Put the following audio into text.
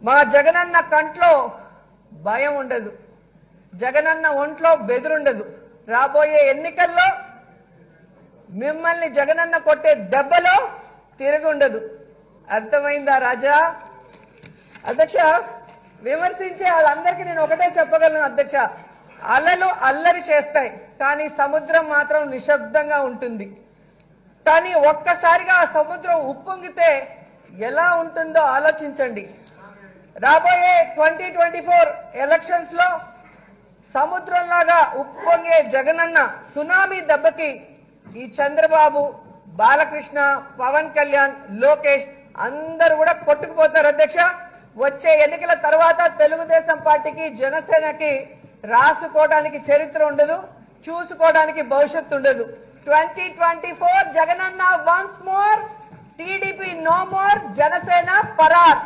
మా జగనన్న కంట్లో భయం ఉండదు, జగనన్న ఒంట్లో బెదురుండదు. రాబోయే ఎన్నికల్లో మిమ్మల్ని జగనన్న కొట్టే దెబ్బలో తిరుగుండదు. అర్థమైందా రాజా? అధ్యక్ష, విమర్శించే వాళ్ళందరికీ నేను ఒకటే చెప్పగలను అధ్యక్ష, అలలు అల్లరి చేస్తాయి కానీ సముద్రం మాత్రం నిశ్శబ్దంగా ఉంటుంది. కానీ ఒక్కసారిగా ఆ సముద్రం ఉప్పొంగితే ఎలా ఉంటుందో ఆలోచించండి. రాబోయే 2024 ఎలక్షన్స్ లో సముద్రంలాగా ఉప్పొంగే జగనన్న సునామీ దెబ్బకి ఈ చంద్రబాబు, బాలకృష్ణ, పవన్ కళ్యాణ్, లోకేష్ అందరూ కూడా కొట్టుకుపోతారు అధ్యక్ష. వచ్చే ఎన్నికల తర్వాత తెలుగుదేశం పార్టీకి, జనసేనకి రాసుకోవడానికి చరిత్ర ఉండదు, చూసుకోవడానికి భవిష్యత్తు ఉండదు. 2024 జగనన్న once more, TDP no more, Janasena పరార్.